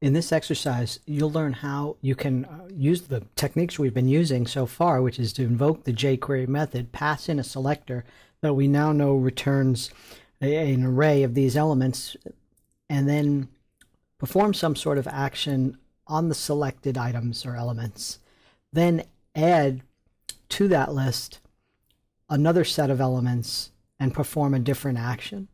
In this exercise, you'll learn how you can use the techniques we've been using so far, which is to invoke the jQuery method, pass in a selector that we now know returns an array of these elements, and then perform some sort of action on the selected items or elements. Then add to that list another set of elements and perform a different action.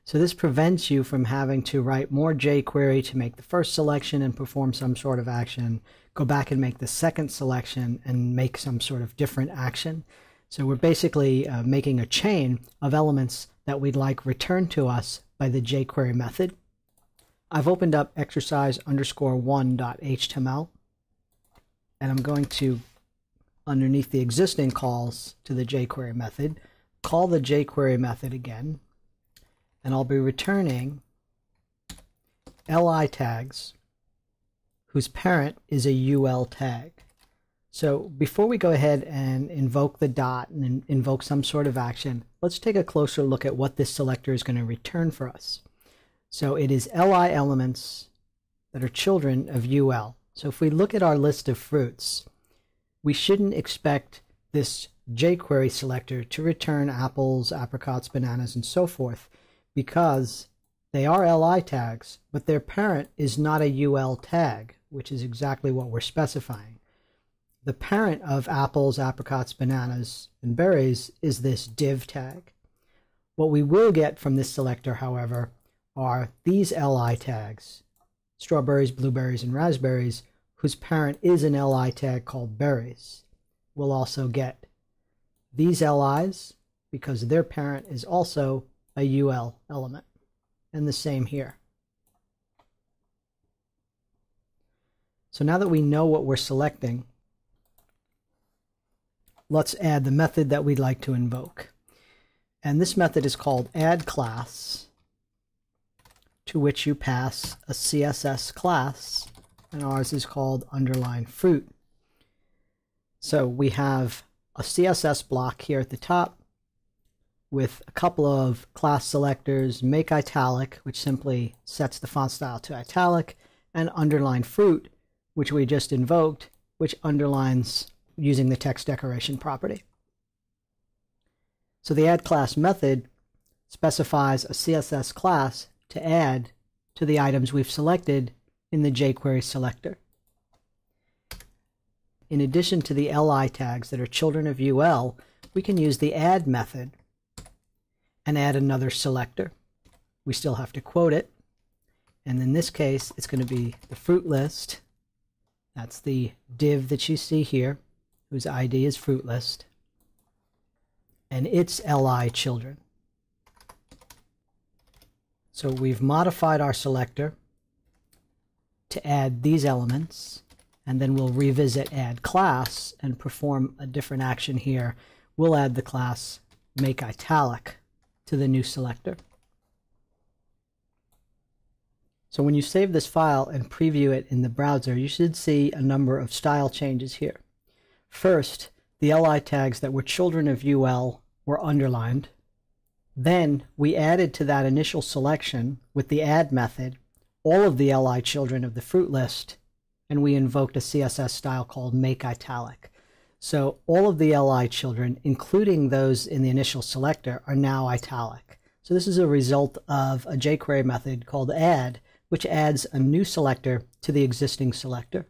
So this prevents you from having to write more jQuery to make the first selection and perform some sort of action, go back and make the second selection and make some sort of different action. So we're basically making a chain of elements that we'd like returned to us by the jQuery method. I've opened up exercise_1.html, and I'm going to, underneath the existing calls to the jQuery method, call the jQuery method again. And I'll be returning li tags whose parent is a ul tag. So before we go ahead and invoke the dot and invoke some sort of action, let's take a closer look at what this selector is going to return for us. So it is li elements that are children of ul. So if we look at our list of fruits, we shouldn't expect this jQuery selector to return apples, apricots, bananas, and so forth, because they are li tags, but their parent is not a ul tag, which is exactly what we're specifying. The parent of apples, apricots, bananas, and berries is this div tag. What we will get from this selector, however, are these li tags, strawberries, blueberries, and raspberries, whose parent is an li tag called berries. We'll also get these li's because their parent is also a ul element, and the same here. So now that we know what we're selecting, let's add the method that we'd like to invoke. And this method is called addClass, to which you pass a CSS class, and ours is called _fruit. So we have a CSS block here at the top with a couple of class selectors, make italic, which simply sets the font style to italic, and _fruit, which we just invoked, which underlines using the text decoration property. So the addClass method specifies a CSS class to add to the items we've selected in the jQuery selector. In addition to the li tags that are children of ul, we can use the add method and add another selector. We still have to quote it, and in this case it's going to be the fruit list. That's the div that you see here, whose ID is fruit list, and its li children. So we've modified our selector to add these elements, and then we'll revisit addClass and perform a different action here. We'll add the class make italic to the new selector. So when you save this file and preview it in the browser, you should see a number of style changes here. First, the li tags that were children of ul were underlined. Then we added to that initial selection with the add method all of the li children of the fruit list, and we invoked a CSS style called make italic. So all of the li children, including those in the initial selector, are now italic. So this is a result of a jQuery method called add, which adds a new selector to the existing selector.